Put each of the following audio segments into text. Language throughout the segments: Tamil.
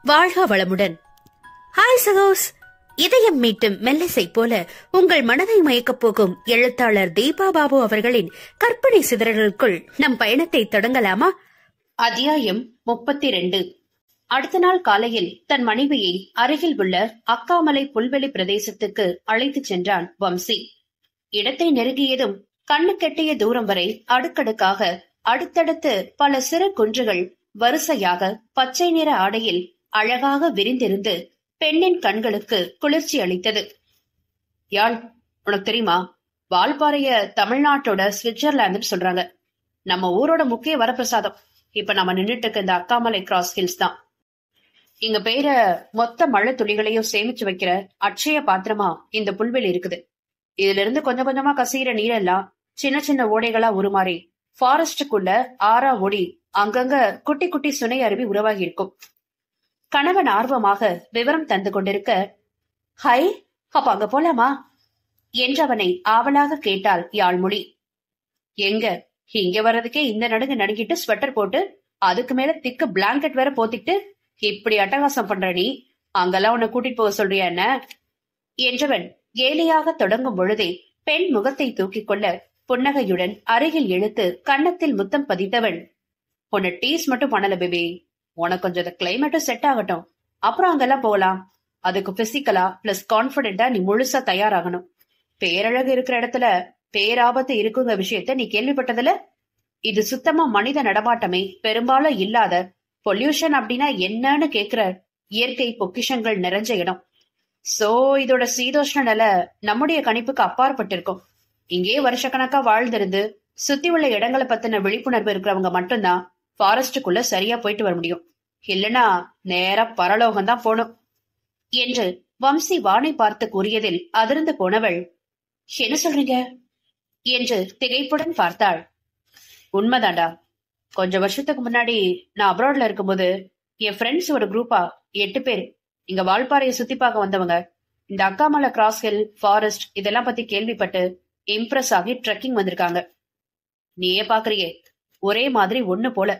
வாழ்க வளமுடன். ஹாய் சகோஸ். இதயம் மீட்டும் மெல்லிசை போல உங்கள் மனதை மயக்கப் போகும் எழுத்தாளர் தீபா பாபு அவர்களின் கற்பனை சிதறல்களுக்குள் நம் பயணத்தை தொடங்கலாமா? அத்தியாயம் 32. அடுத்த நாள் காலையில் தன் மனைவியை அருகில் உள்ள அக்காமலை புல்வெளி பிரதேசத்துக்கு அழைத்துச் சென்றான் வம்சி. இடத்தை நெருங்கியதும் கண்ணு கெட்டிய தூரம் வரை அடுக்கடுக்காக அடுத்தடுத்து பல சிறு குன்றுகள் வரிசையாக பச்சை நிற ஆடையில் அழகாக விரிந்திருந்து பெண்ணின் கண்களுக்கு குளிர்ச்சி அளித்தது. யாழ், உனக்கு தெரியுமா, வால்பாறைய தமிழ்நாட்டோட சுவிட்சர்லாந்துன்னு சொல்றாங்க. நம்ம ஊரோட முக்கிய வரப்பிரசாதம். இப்ப நம்ம நின்றுட்டு இருக்க இந்த அக்காமலை கிராஸ் ஹில்ஸ் தான். இங்க பெய்ற மொத்த மழை துளிகளையும் சேமிச்சு வைக்கிற அட்சய பாத்திரமா இந்த புல்வெளி இருக்குது. இதுல இருந்து கொஞ்சம் கொஞ்சமா கசிகிற நீரெல்லாம் சின்ன சின்ன ஓடைகளா உருமாறி ஃபாரஸ்டுக்குள்ள ஆறா ஓடி அங்கங்க குட்டி குட்டி சுனை அருவி உருவாகி இருக்கும். கணவன் ஆர்வமாக விவரம் தந்து கொண்டிருக்க, ஹை, அப்ப அங்க போலாமா என்றவனை ஆவலாக கேட்டாள் யாழ்மொழி. எங்க, இங்க வர்றதுக்கே இந்த நடுங்க நடுங்கிட்டு ஸ்வெட்டர் போட்டு அதுக்கு மேல திக்கு பிளாங்கெட் வேற போத்திட்டு இப்படி அட்டகாசம் பண்ற நீ, அங்கெல்லாம் உன்னை கூட்டிட்டு போக சொல்றியா என்ன என்றவன் ஏழையாக தொடங்கும் பொழுதே பெண் முகத்தை தூக்கிக் கொள்ள புன்னகையுடன் அருகில் இழுத்து கன்னத்தில் முத்தம் பதித்தவன், உன்னை டீஸ் மட்டும் பண்ணல பேபி, உனக்கு கொஞ்சம் கிளைமேட்டும் செட் ஆகட்டும், அப்புறம் அங்கெல்லாம் போகலாம். அதுக்கு பிசிக்கலா பிளஸ் கான்பிடென்டா நீ முழுசா தயாராகணும். பேரழகு இருக்கிற இடத்துல பேராபத்து இருக்குங்க விஷயத்த நீ கேள்விப்பட்டதுல? இது சுத்தமா மனித நடமாட்டமே பெரும்பாலும் இல்லாத, பொல்யூஷன் அப்படின்னா என்னன்னு கேக்குற இயற்கை பொக்கிஷங்கள் நிறைஞ்ச இடம். சோ இதோட சீதோஷ்ண நிலை நம்முடைய கணிப்புக்கு அப்பாற்பட்டிருக்கும். இங்கே வருஷக்கணக்கா வாழ்ந்திருந்து சுத்தி உள்ள இடங்களை பத்தின விழிப்புணர்வு இருக்கிறவங்க மட்டும்தான் ஃபாரஸ்டுக்குள்ள சரியா போயிட்டு வர முடியும். இல்லனா நேரா பரலோகம் தான் போகணும் என்று வம்சி வானை பார்த்து கூறியதில் அதிர்ந்து போனவள், என்ன சொல்றீங்க என்று திகைப்புடன் பார்த்தாள். உண்மைதாண்டா. கொஞ்சம் வருஷத்துக்கு முன்னாடி நான் அப்ராட்ல இருக்கும்போது என் ஃப்ரெண்ட்ஸ் ஒரு குரூப்பா 8 பேர் இங்க வால்பாறையை சுத்தி பார்க்க வந்தவங்க இந்த அக்காமலை கிராஸ் ஹில் ஃபாரஸ்ட் இதெல்லாம் பத்தி கேள்விப்பட்டு இம்ப்ரெஸ் ஆகி ட்ரெக்கிங் வந்திருக்காங்க. நீயே பாக்குறியே, ஒரே மாதிரி ஒண்ணு போல.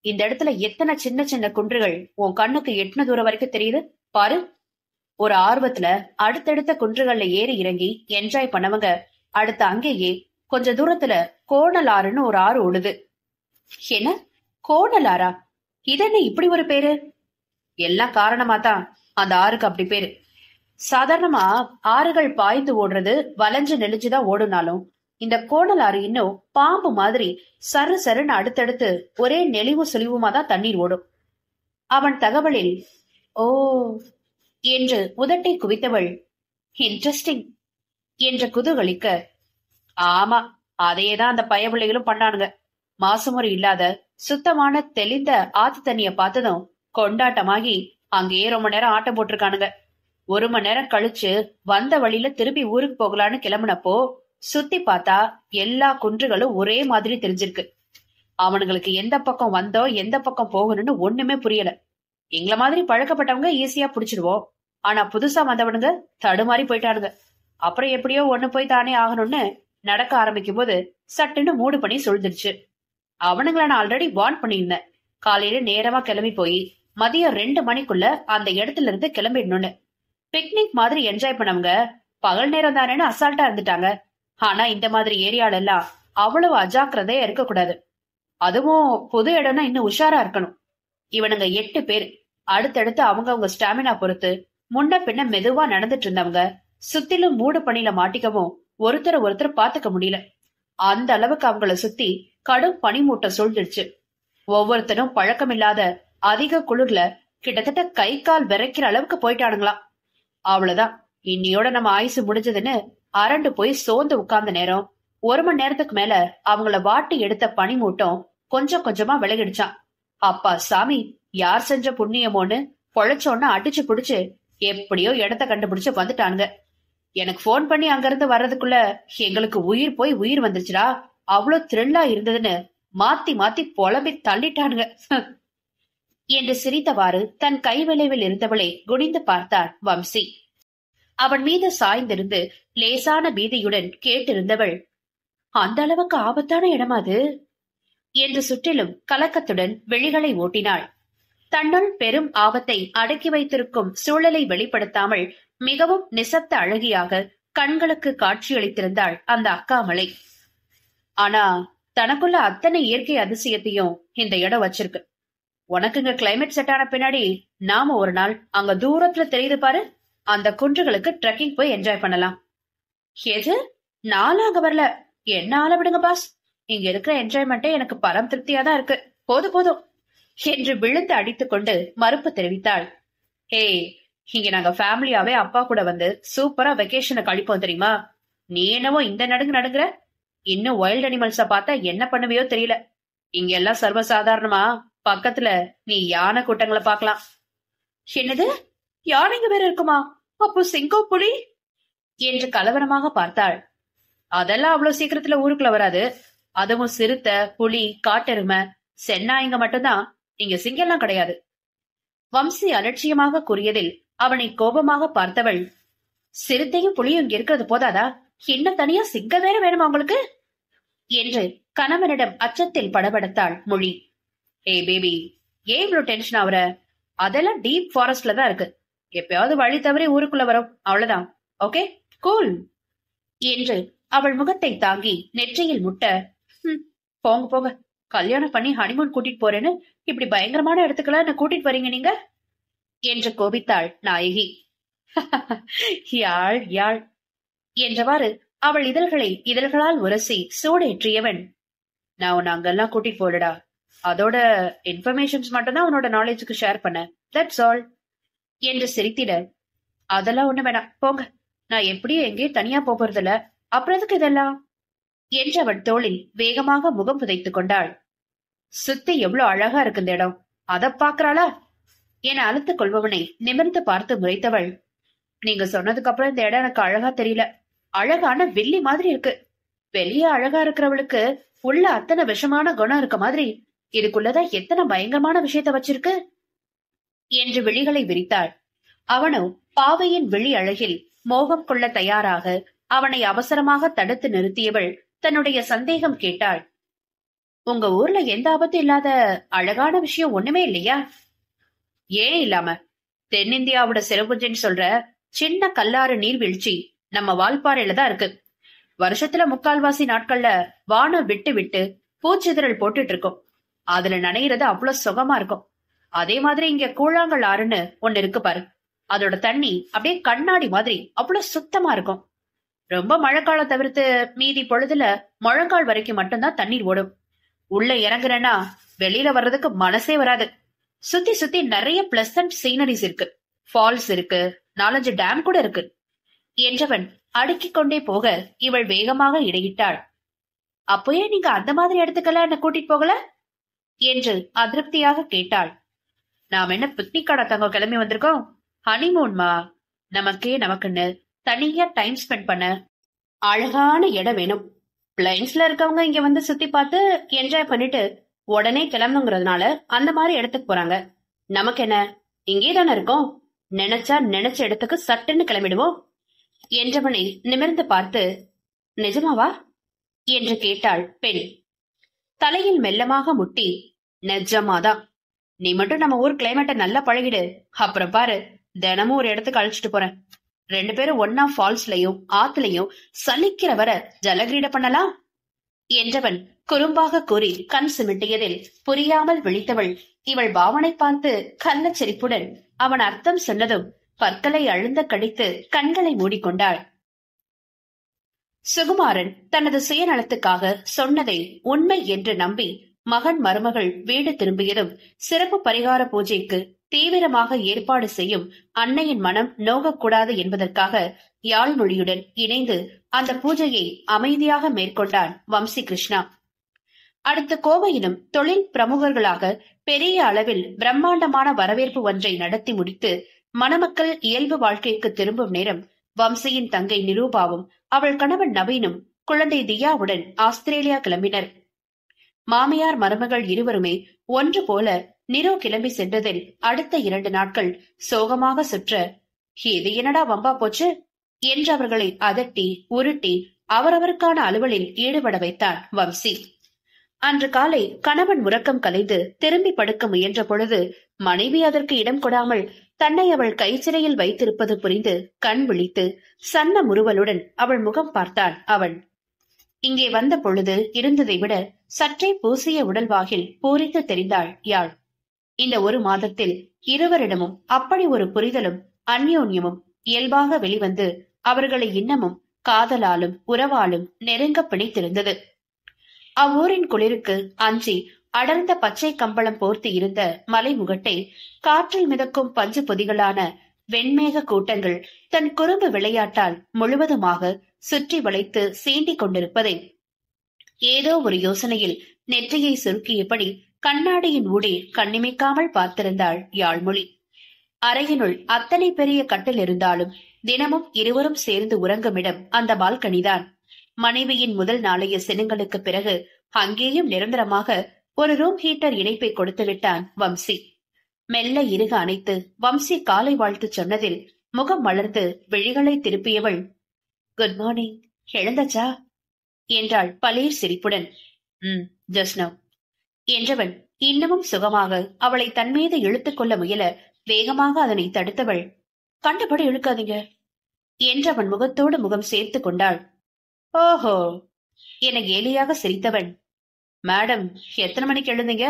இந்த இடத்துல எத்தனை சின்ன சின்ன குன்றுகள் உன் கண்ணுக்கு எட்டுன தூரம் வரைக்கும் தெரியுது பாரு. ஒரு ஆர்வத்துல அடுத்தடுத்த குன்றுகள்ல ஏறி இறங்கி என்ஜாய் பண்ணவங்க அடுத்த அங்கேயே கொஞ்ச தூரத்துல கோணல் ஆறுன்னு ஒரு ஆறு ஓடுது. என்ன கோணல் ஆறா? இதென்ன இப்படி ஒரு பேரு? எல்லாம் காரணமா தான் அந்த ஆறுக்கு அப்படி பேரு. சாதாரணமா ஆறுகள் பாய்ந்து ஓடுறது வளைஞ்சு நெளிஞ்சுதான் ஓடுனாலும் இந்த கோணல் ஆறு இன்னும் பாம்பு மாதிரி சரு சருன்னு அடுத்தடுத்து ஒரே நெளிவு சுழிவுமா தான் தண்ணீர் ஓடும். அவன் தகவலில் ஓ என்று உதட்டை குவித்தவள், இன்ட்ரெஸ்டிங் என்று குதூகலிக்க, ஆமா, அதையேதான் அந்த பயபிள்ளைகளும் பண்ணானுங்க. மாசுமுறை இல்லாத சுத்தமான தெளிந்த ஆத்து தண்ணிய பார்த்ததும் கொண்டாட்டமாகி அங்கேயே ரொம்ப நேரம் ஆட்டம் போட்டிருக்கானுங்க. 1 மணி நேரம் கழிச்சு வந்த வழியில திருப்பி ஊருக்கு போகலான்னு கிளம்புனப்போ சுத்தி பார்த்தா எல்லா குன்றுகளும் ஒரே மாதிரி தெரிஞ்சிருக்கு. அவனுங்களுக்கு எந்த பக்கம் வந்தோம் எந்த பக்கம் போகணும்னு ஒண்ணுமே புரியல. எங்கள மாதிரி பழக்கப்பட்டவங்க ஈஸியா புடிச்சிடுவோம். ஆனா புதுசா வந்தவனுங்க தடுமாறி போயிட்டானுங்க. அப்புறம் எப்படியோ ஒண்ணு போய் தானே ஆகணும்னு நடக்க ஆரம்பிக்கும் போது சட்டுன்னு மூடு பண்ணி சொல்லிடுச்சு. அவனுங்களை நான் ஆல்ரெடி வார்ன் பண்ணியிருந்தேன். காலையில நேரமா கிளம்பி போய் மதியம் 2 மணிக்குள்ள அந்த இடத்துல இருந்து கிளம்பிடணும்னு. பிக்னிக் மாதிரி என்ஜாய் பண்ணவங்க பகல் நேரம் தானேன்னு அசால்ட்டா இருந்துட்டாங்க. ஆனா இந்த மாதிரி ஏரியால எல்லாம் அவ்வளவு அஜாக்கிரதையா இருக்கக்கூடாது. அதுவும் பொது இடம்னா இன்னும் உஷாரா இருக்கணும். இவனுங்க 8 பேர் அடுத்தடுத்து அவங்க ஸ்டாமினா பொறுத்து முன்ன பின்ன மெதுவா நடந்துட்டு இருந்தவங்க சுத்திலும் மூடு பணியில மாட்டிக்கவும் ஒருத்தர் பாத்துக்க முடியல. அந்த அளவுக்கு அவங்கள சுத்தி கடும் பனிமூட்டம் சூழ்ந்துடுச்சு. ஒவ்வொருத்தரும் பழக்கமில்லாத அதிக குளிர்ல கிட்டத்தட்ட கை கால் விரைக்கிற அளவுக்கு போயிட்டானுங்களாம். அவ்வளவுதான், இன்னியோட நம்ம ஆயுசு முடிஞ்சதுன்னு அரண்டு போய் சோர்ந்து உட்கார்ந்த நேரம் 1 மணி நேரத்துக்கு மேல அவங்கள வாட்டி எடுத்த பனிமூட்டம் கொஞ்சம் கொஞ்சமா விலகிடுச்சான். அப்பா சாமி, யார் செஞ்ச புண்ணியமோன்னு பொழைச்சோன்னு அடிச்சு புடிச்சு எப்படியோ இடத்த கண்டுபிடிச்சு வந்துட்டானுங்க. எனக்கு போன் பண்ணி அங்க இருந்து வர்றதுக்குள்ள எங்களுக்கு உயிர் போய் உயிர் வந்துருச்சுடா, அவ்வளவு த்ரில்லா இருந்ததுன்னு மாத்தி மாத்தி புலம்பி தள்ளிட்டானுங்க என்று சிரித்தவாறு தன் கைவிளைவில் இருந்தவளை குனிந்து பார்த்தாள் வம்சி. அவன் மீது சாய்ந்திருந்து லேசான பீதியுடன் கேட்டிருந்தவள், அந்த அளவுக்கு ஆபத்தான இடமா அது என்று சுற்றிலும் கலக்கத்துடன் வெளிகளை ஓட்டினாள். தன்னுள் பெரும் ஆபத்தை அடக்கி வைத்திருக்கும் சூழலை வெளிப்படுத்தாமல் மிகவும் நிசப்த அழகியாக கண்களுக்கு காட்சியளித்திருந்தாள் அந்த அக்காமலை. ஆனா தனக்குள்ள அத்தனை இயற்கை அதிசயத்தையும் இந்த இடம் வச்சிருக்கு. உனக்கு இங்க கிளைமேட் செட் ஆன பின்னாடி நாம ஒரு நாள் அங்க தூரத்துல தெரியுது பாரு, அந்த குன்றுகளுக்கு ட்ரெக்கிங் போய் என்ஜாய் பண்ணலாம். எது, நானும் அங்க வரல, என்ன ஆள விடுங்க பாஸ், இங்க இருக்கிற என்ஜாய்மெண்டே எனக்கு பரம் திருப்தியா தான் இருக்கு, போதும் போதும் என்று விழுந்து அடித்துக் கொண்டு மறுப்பு தெரிவித்தாள். ஏய், இங்க நாங்க ஃபேமிலியாவே அப்பா கூட வந்து சூப்பரா வெக்கேஷனை கழிப்போம் தெரியுமா? நீ என்னவோ இந்த நடுங்குற, இன்னும் வைல்ட் அனிமல்ஸ பார்த்தா என்ன பண்ணுவியோ தெரியல. இங்க எல்லாம் சர்வசாதாரணமா பக்கத்துல நீ யானை கூட்டங்களை பாக்கலாம். என்னது, யானைங்க வேற இருக்குமா? அப்போ சிங்கம், புலி என்று கலவரமாக பார்த்தாள். அதெல்லாம் அவ்வளவு சீக்கிரத்துல ஊருக்குள்ள வராது. அதுவும் சிறுத்தை, புலி, காட்டெருமை, சென்னாய்ங்க மட்டும்தான், இங்க சிங்கெல்லாம் கிடையாது. வம்சி அலட்சியமாக கூறியதில் அவனை கோபமாக பார்த்தவள், சிறுத்தையும் புலியும் இங்க இருக்கிறது போதாதா, இன்னும் தனியா சிங்கம் வேற வேணுமா உங்களுக்கு என்று கணவனிடம் அச்சத்தில் படபடத்தாள் மொழி. ஏய் பேபி, ஏன் இவ்வளவு டென்ஷன் ஆகுற? அதெல்லாம் டீப் ஃபாரஸ்ட்ல தான் இருக்கு, எப்பயாவது வழி தவறி ஊருக்குள்ள வரும், அவ்வளவுதான். ஓகே, கூல் என்று அவள் முகத்தை தாங்கி நெற்றியில் முட்ட, போங்க போங்க, கல்யாணம் பண்ணி ஹனிமூன் கூட்டிட்டு போறேன்னு இப்படி பயங்கரமான இடத்துக்கெல்லாம் என்ன கூட்டிட்டு வரீங்க நீங்க என்று கோபித்தாள் நாயகி. யாழ் யாழ் என்றவாறு அவள் இதழ்களை இதழ்களால் உரசி சூடேற்றியவன், நான் உன்னை அங்கெல்லாம் கூட்டிட்டு போலடா, அதோட இன்ஃபர்மேஷன்ஸ் மட்டும்தான் உன்னோட நாலேஜுக்கு ஷேர் பண்ண, தட்ஸ் ஆல் என்று சிரித்திட, அதெல்லாம் ஒண்ணு வேணாம் போங்க, நான் எப்படியும் எங்கேயும் தனியா போறதில்ல, அப்புறம் எதுக்கு இதெல்லாம் என்று அவள் தோளில் வேகமாக முகம் புதைத்துக் கொண்டாள். சுத்தி எவ்வளவு அழகா இருக்கு இந்த இடம், அத பாக்குறாளா என அழுத்துக் கொள்பவனை நிமிர்ந்து பார்த்து முறைத்தவள், நீங்க சொன்னதுக்கு அப்புறம் இந்த இடம் எனக்கு அழகா தெரியல, அழகான வெள்ளி மாதிரி இருக்கு. வெளியே அழகா இருக்கிறவளுக்கு உள்ள அத்தனை விஷமான குணம் இருக்க மாதிரி இதுக்குள்ளதான் எத்தனை பயங்கரமான விஷயத்த வச்சிருக்கு என்று விழிகளை விரித்தாள். அவனோ பாவையின் விழி அழகில் மோகம் கொள்ள தயாராக அவனை அவசரமாக தடுத்து நிறுத்தியவள் தன்னுடைய சந்தேகம் கேட்டாள். உங்க ஊர்ல எந்த ஆபத்து இல்லாத அழகான விஷயம் ஒண்ணுமே இல்லையா? ஏன் இல்லாம, தென்னிந்தியாவோட சிறப்புன்னு சொல்ற சின்ன கல்லாறு நீர்வீழ்ச்சி நம்ம வால்பாறையில தான் இருக்கு. வருஷத்துல 3/4 நாட்கள்ல வானம் விட்டு விட்டு பூச்சிதறல் போட்டுட்டு இருக்கும். அதுல நனைகிறது அவ்வளவு சுகமா இருக்கும். அதே மாதிரி இங்க கூழாங்கல் ஆறுன்னு ஒண்ணு இருக்கு பாரு, அதோட தண்ணி அப்படியே கண்ணாடி மாதிரி அவ்வளவு சுத்தமா இருக்கும். ரொம்ப மழைக்காலம் தவிர்த்து மீதி பொழுதுல முழங்கால் வரைக்கும் மட்டும்தான் தண்ணீர் ஓடும். உள்ள இறங்குறேன்னா வெளியில வர்றதுக்கு மனசே வராது. சுத்தி சுத்தி நிறைய பிளசன்ட் சீனரிஸ் இருக்கு, ஃபால்ஸ் இருக்கு, 4-5 டேம் கூட இருக்கு என்றவன் அடுக்கிக் கொண்டே போக இவள் வேகமாக இடையிட்டாள். அப்போயே நீங்க அந்த மாதிரி இடத்துக்கெல்லாம் என்ன கூட்டிட்டு போகல என்று அதிருப்தியாக கேட்டாள். நாம என்ன பிக்னிக் கார்டா தங்க கிளம்பி வந்திருக்கோம்? ஹனிமூன்மா, நமக்குன்னு தனியா டைம் ஸ்பெண்ட் பண்ண அழகான இடம் வேணும். பிளைன்ஸ்ல இருக்கவங்க இங்க வந்து சுத்தி பார்த்து என்ஜாய் பண்ணிட்டு உடனே கிளம்புங்கிறதுனால அந்த மாதிரி இடத்துக்கு போறாங்க. நமக்கு என்ன, இங்கே தானே இருக்கோம், நினைச்சா நினைச்ச இடத்துக்கு சட்டுன்னு கிளம்பிடுவோம் என்றவனை நிமிர்ந்து பார்த்து, நிஜமாவா என்று கேட்டாள் பெண். தலையில் மெல்லமாக முட்டி, நிஜமாதான், நீ மட்டும் நம்ம ஊர் கிளைமேட்டை நல்லா பழகிடு, அப்புறம் பாரு தினமும் ஒரு இடத்துக்கு அழைச்சிட்டு போறேன். 2 பேரும் ஒன்னா ஃபால்ஸ்லயும் ஆத்துலயும் சலிக்கிற வர ஜலகிரீட பண்ணலாம் என்றவன் குறும்பாக கூறி கண் சிமிட்டியதில் புரியாமல் விழித்தவள் இவள் பாவனை பார்த்து கள்ளச்சிரிப்புடன் அவன் அர்த்தம் சொன்னதும் பற்களை அழுந்த கடித்து கண்களை மூடிக்கொண்டாள். சுகுமாரன் தனது சுயநலத்துக்காக சொன்னதை உண்மை என்று நம்பி மகன் மருமகள் வீடு திரும்பியதும் சிறப்பு பரிகார பூஜைக்கு தீவிரமாக ஏற்பாடு செய்யும் அன்னையின் மனம் நோகக்கூடாது என்பதற்காக யாழ்மொழியுடன் இணைந்து அந்த பூஜையை அமைதியாக மேற்கொண்டான் வம்சி கிருஷ்ணா. அடுத்த கோவையிலும் தொழில் பிரமுகர்களாக பெரிய அளவில் பிரம்மாண்டமான வரவேற்பு ஒன்றை நடத்தி முடித்து மணமக்கள் இயல்பு வாழ்க்கைக்கு திரும்பும் நேரம் வம்சியின் தங்கை நிரூபாவும் அவள் கணவன் நவீனும் குழந்தை தியாவுடன் ஆஸ்திரேலியா கிளம்பினர். மாமியார் மருமகள் இருவருமே ஒன்று போல நிரோ கிளம்பி சென்றதில் அடுத்த 2 நாட்கள் சோகமாக சுற்ற, இது என்னடா வம்பா போச்சு என்று அவர்களை அதட்டி உருட்டி அவரவருக்கான அலுவலில் ஈடுபட வைத்தான் வம்சி. அன்று காலை கணவன் உறக்கம் கலைந்து திரும்பி படுக்க முயன்ற பொழுது மனைவி அதற்கு இடம் கொடாமல் தன்னை அவள் கைச்சிறையில் வைத்திருப்பது புரிந்து கண் விழித்து சன்ன முறுவலுடன் அவள் முகம் பார்த்தான் அவன். இங்கே வந்த பொழுது இருந்ததை விட சற்றே பூசிய உடல்வாகில் பூரித்து தெரிந்தாள் யாழ். இந்த ஒரு மாதத்தில் இருவரிடமும் அப்படி ஒரு புரிதலும் அந்யோன்யமும் இயல்பாக வெளிவந்து அவர்களை இன்னமும் காதலாலும் உறவாலும் நெருங்க பிணைத்திருந்தது. அவ்வூரின் குளிருக்கு அஞ்சி அடர்ந்த பச்சை கம்பளம் போர்த்தி இருந்த மலைமுகட்டை காற்றில் மிதக்கும் பஞ்சு பொதிகளான வெண்மேக கூட்டங்கள் தன் குறும்பு விளையாட்டால் முழுவதுமாக சுற்றி வளைத்து சீண்டிக் கொண்டிருப்பதை ஏதோ ஒரு யோசனையில் நெற்றியை சுருக்கியபடி கண்ணாடியின் ஊடே கண்ணிமைக்காமல் பார்த்திருந்தாள் யாழ்மொழி. அறையினுள் அத்தனை பெரிய கட்டில் இருந்தாலும் தினமும் இருவரும் சேர்ந்து உறங்குமிடம் அந்த பால்கனிதான். மனைவியின் முதல் நாளைய சினங்களுக்கு பிறகு அங்கேயும் நிரந்தரமாக ஒரு ரூம் ஹீட்டர் இணைப்பை கொடுத்து விட்டான் வம்சி. மெல்ல இறுக அணைத்து வம்சி காலை வாழ்த்து சொன்னதில் முகம் மலர்ந்து விழிகளை திருப்பியவள், குட் மார்னிங், எழுந்தச்சா என்றாள் பளீர் சிரிப்புடன். ஜஸ்ட் நவ் என்றவன் இன்னமும் சுகமாக அவளை தன்மீது இழுத்துக் கொள்ள முயல வேகமாக அதனை தடுத்தவள், கண்டபடி இழுக்காதீங்க என்றவன் முகத்தோடு முகம் சேர்த்து கொண்டாள். ஓஹோ என கேலியாக சிரித்தவன், மேடம் எத்தனை மணிக்கு எழுந்தீங்க,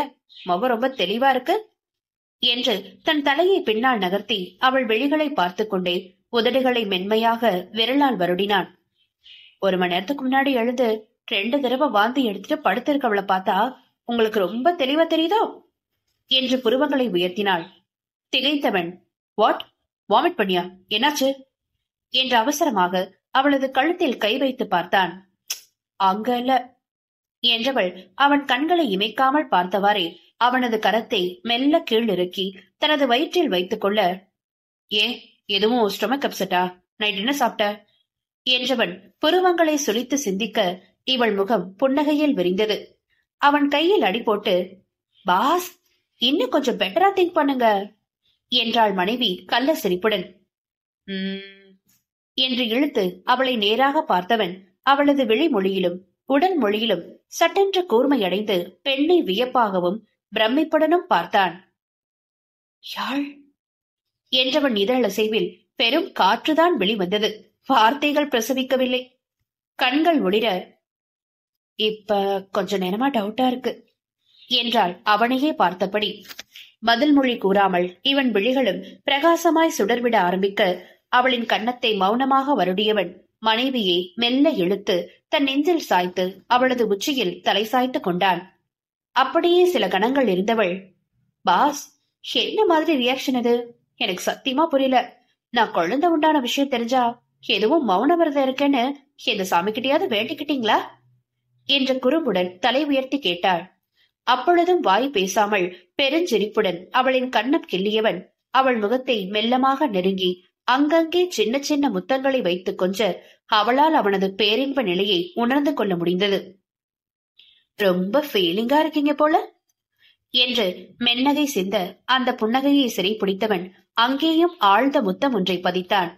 முகம் ரொம்ப தெளிவா இருக்கு என்று தன் தலையை பின்னால் நகர்த்தி அவள் விழிகளை பார்த்து கொண்டே உதடுகளை மென்மையாக விரலால் வருடினான். 1 மணி நேரத்துக்கு முன்னாடி எழுந்து 2 தடவை வாந்தி எடுத்துட்டு படுத்திருக்கவளை பார்த்தா உங்களுக்கு ரொம்ப தெளிவா தெரியுதோ என்று புருவங்களை உயர்த்தினாள். திகைத்தவன், வாட், வாமிட் பண்ணியா, என்னாச்சு என்று அவசரமாக அவளது கழுத்தில் கை வைத்து பார்த்தான். அங்கல்ல என்றவள் அவன் கண்களை இமைக்காமல் பார்த்தவாறே அவனது கரத்தை மெல்ல கீழ் இறக்கி தனது வயிற்றில் வைத்துக் கொள்ள, ஏன் எதுவும் ஸ்டொமக் அப்செட்டா, நைட் என்ன சாப்பிட்ட என்றவன் புருவங்களை சுழித்து சிந்திக்க இவள் முகம் புன்னகையில் விரிந்தது. அவன் கையில் அடி போட்டு, பாஸ் இன்னும் கொஞ்சம் பெட்டரா திங்க் பண்ணுங்க என்றாள் மனைவி கள்ள சிரிப்புடன். என்று இழுத்து அவளை நேராக பார்த்தவன் அவளது விழிமொழியிலும் உடல் மொழியிலும் சட்டென்று கூர்மையடைந்து பெண்ணை வியப்பாகவும் பிரமிப்புடனும் பார்த்தான். யாழ் என்றவன் இதழசைவில் பெரும் காற்றுதான் வெளிவந்தது, வார்த்தைகள் பிரசவிக்கவில்லை. கண்கள் ஒளிர, இப்ப கொஞ்ச நேரமா டவுட்டா இருக்கு என்றாள் அவனையே பார்த்தபடி. பதில் மொழி கூறாமல் இவன் விழிகளும் பிரகாசமாய் சுடர்விட ஆரம்பிக்க அவளின் கன்னத்தை மௌனமாக வருடியவன் மனைவியை மெல்ல இழுத்து தன் நெஞ்சில் சாய்த்து அவளது உச்சியில் தலை சாய்த்து கொண்டான். அப்படியே சில கணங்கள் இருந்தவள், பாஸ் என்ன மாதிரி ரியாக்ஷன் இது, எனக்கு சத்தியமா புரியல. நான் குழந்தை உண்டான விஷயம் தெரிஞ்சா எதுவும் மௌன விரதம் இருக்கேன்னு எந்த சாமிக்கிட்டையாவது வேண்டிக்கிட்டீங்களா என்ற குறும்புடன் தலை உயர்த்தி கேட்டாள். அப்பொழுதும் வாய் பேசாமல் பெருஞ்சிரிப்புடன் அவளின் கண்ணம் கிள்ளியவன் அவள் முகத்தை மெல்லமாக நெருங்கி அங்கங்கே சின்ன சின்ன முத்தங்களை வைத்துக் கொஞ்ச அவளால் அவனது பேரின்ப நிலையை உணர்ந்து கொள்ள முடிந்தது. ரொம்ப ஃபீலிங்கா இருக்கீங்க போல என்று மென்னகை சிந்த அந்த புன்னகையை சிறை பிடித்தவன் அங்கேயும் ஆழ்ந்த முத்தம் ஒன்றை பதித்தான்.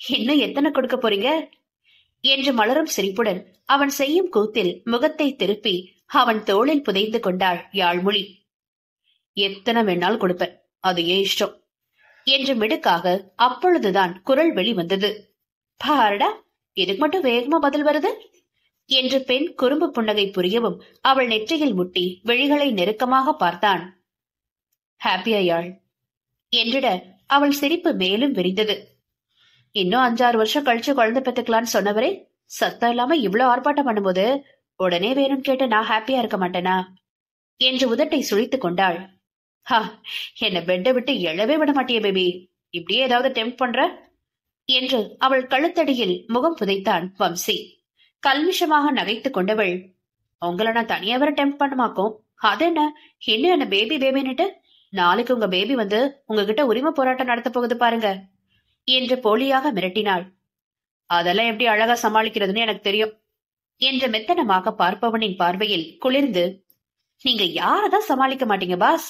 இன்னும் எத்தனை கொடுக்க போறீங்க என்று மலரும் சிரிப்புடன் அவன் செய்யும் கூத்தில் முகத்தை திருப்பி அவன் தோளில் புதைந்து கொண்டாள் யாழ்மொழி. எத்தனை வேணால் கொடுப்பேன், அது ஏன் இஷ்டம் என்று மிடுக்காக அப்பொழுதுதான் குரல் வெளிவந்தது. பாரடா, இதுக்கு மட்டும் வேகமா பதில் வருது என்று பெண் குறும்பு புன்னகை புரியவும் அவள் நெற்றியில் முட்டி விழிகளை நெருக்கமாக பார்த்தான். ஹாப்பியா யாழ் என்றிட அவள் சிரிப்பு மேலும் விரிந்தது. இன்னும் 5-6 வருஷம் கழிச்சு குழந்தை பெத்துக்கலான்னு சொன்னவரே சத்தம் இல்லாம இவ்வளவு ஆர்ப்பாட்டம் பண்ணும்போது உடனே வேணும்னு கேட்டு நான் ஹாப்பியா இருக்க மாட்டேனா என்று உதட்டை சுழித்துக் கொண்டாள். ஹா, என்ன பெட்டை விட்டு எழவே விட மாட்டிய பேபி, இப்படியே ஏதாவது டெம்ப் பண்ற என்று அவள் கழுத்தடியில் முகம் புதைத்தான் வம்சி. கல்மிஷமாக நகைத்துக் கொண்டவள், உங்களை நான் தனியா வர டெம்ப் பண்ணுமாக்கும், அது என்ன இன்னும் என்ன பேபி பேபின்னுட்டு, நாளைக்கு உங்க பேபி வந்து உங்ககிட்ட உரிமை போராட்டம் நடத்த போகுது பாருங்க என்று போலியாக மிரட்டினாள். அதெல்லாம் எப்படி அழகா சமாளிக்கிறதுன்னு எனக்கு தெரியும் என்று மெத்தனமாக பார்ப்பவனின் பார்வையில் குளிர்ந்து, நீங்க யாரதான் சமாளிக்க மாட்டீங்க பாஸ்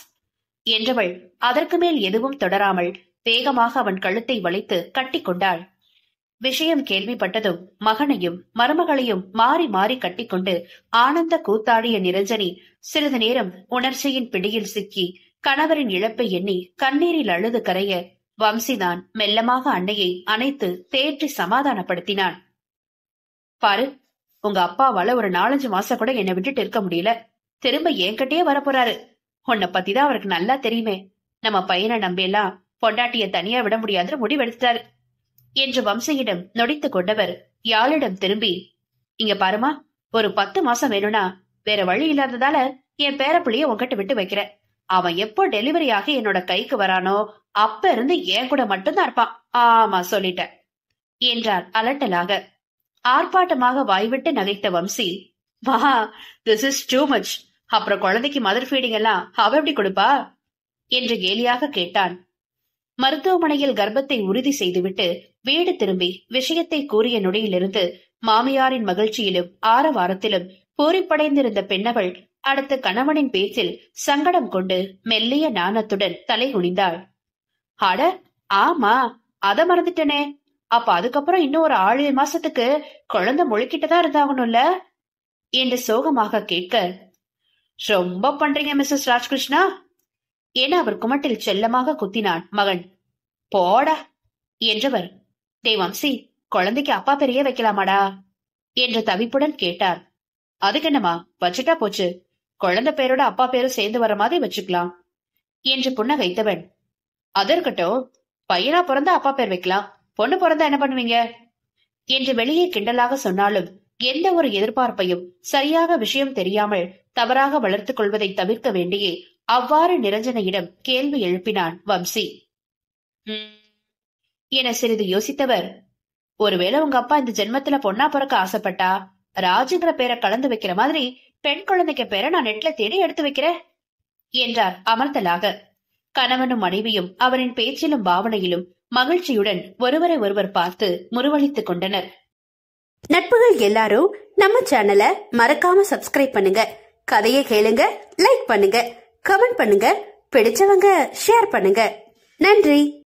என்றவள் அதற்கு மேல் எதுவும் தொடராமல் வேகமாக அவன் கழுத்தை வளைத்து கட்டி கொண்டாள். விஷயம் கேள்விப்பட்டதும் மகனையும் மருமகளையும் மாறி மாறி கட்டிக்கொண்டு ஆனந்த கூத்தாடிய நிரஞ்சனி சிறிது நேரம் உணர்ச்சியின் பிடியில் சிக்கி கணவரின் இழப்பை எண்ணி கண்ணீரில் அழுது கரைய வம்சிதான் மெல்லமாக அன்னையை அணைத்து தேற்றி சமாதானப்படுத்தினான். பாரு, உங்க அப்பாவால ஒரு 4-5 மாசம் கூட என்னை விட்டுட்டு இருக்க முடியல. திரும்ப என்கிட்டயே வரப்போறாரு. உன்னை பத்திதான் அவருக்கு நல்லா தெரியுமே. நம்ம பையனை நம்பியெல்லாம் பொண்டாட்டிய தனியா விட முடியாதுன்னு முடிவெடுத்தாரு என்று வம்சியிடம் நொடித்து கொண்டவர் யாழிடம் திரும்பி, இங்க பாருமா, ஒரு 10 மாசம் வேணும்னா வேற வழி இல்லாததால என் பேரப்பிள்ளைய உன்கிட்ட விட்டு வைக்கிறேன். அவன் எப்போ டெலிவரி ஆகி என்னோட கைக்கு வரானோ அப்ப இருந்து என் கூட மட்டும்தான் இருப்பான். ஆமா, சொல்லிட்டேன் என்றார் அலட்டலாக. ஆர்ப்பாட்டமாக வாய்விட்டு நகைத்த வம்சி, மகா, திஸ் இஸ் டூ மச். அப்புறம் குழந்தைக்கு மதர் ஃபீடிங் எல்லாம் அவ எப்படி கொடுப்பா என்று கேலியாக கேட்டான். மருத்துவமனையில் கர்ப்பத்தை உறுதி செய்துவிட்டு வீடு திரும்பி விஷயத்தை கூறிய நொடியிலிருந்து மாமியாரின் மகிழ்ச்சியிலும் ஆரவாரத்திலும் பூரிப்படைந்திருந்த பெண்ணவள் அடுத்த கணவனின் பேச்சில் சங்கடம் கொண்டு மெல்லிய நாணத்துடன் தலை குனிந்தாள். அட ஆமா, அத மறந்துட்டனே. அப்ப அதுக்கப்புறம் இன்னும் ஒரு 6 மாசத்துக்கு குழந்தை முழுக்கிட்டுதான் இருந்தாகணும்ல என்று சோகமாக கேட்க, ரொம்ப பண்றீங்க மிஸ்ஸஸ் ராஜ்கிருஷ்ணா என அவர் குமட்டில் செல்லமாக குத்தினான் மகன். போடா என்றவர், டே வம்சி, குழந்தைக்கு அப்பா பெரிய வைக்கலாமாடா என்று தவிப்புடன் கேட்டார். அதுக்கு என்னமா, வச்சுட்டா போச்சு. குழந்தை பேரோட அப்பா பேரும் சேர்ந்து வர மாதிரி வச்சுக்கலாம் என்று புன்னகைத்தவன், அது இருக்கட்டும், பையனா பிறந்தா அப்பா பேர் வைக்கலாம், பொண்ணு பிறந்தா என்ன பண்ணுவீங்க என்று வெளியே கிண்டலாக சொன்னாலும் எந்த ஒரு எதிர்பார்ப்பையும் சரியாக விஷயம் தெரியாமல் தவறாக வளர்த்துக் கொள்வதை தவிர்க்க வேண்டியே அவ்வாறு நிரஞ்சனையிடம் கேள்வி எழுப்பினான் வம்சி. என சிறிது யோசித்தவர், ஒருவேளை உங்க அப்பா இந்த ஜென்மத்துல பொண்ணா பிறக்க ஆசைப்பட்டா ராஜுங்கிற பேரை கலந்து வைக்கிற மாதிரி பெண் குழந்தைக்கு பேரை நான் நெட்ல தேடி எடுத்து வைக்கிறேன் என்றார் அமர்த்தலாக. கணவனும் மனைவியும் அவரின் பேச்சிலும் பாவனையிலும் மகிழ்ச்சியுடன் ஒருவரை ஒருவர் பார்த்து முறுவலித்துக் கொண்டனர். நட்புகள் எல்லாரும் நம்ம சேனலை மறக்காம சப்ஸ்கிரைப் பண்ணுங்க. கதையை கேளுங்க, லைக் பண்ணுங்க, கமெண்ட் பண்ணுங்க, பிடிச்சவங்க ஷேர் பண்ணுங்க. நன்றி.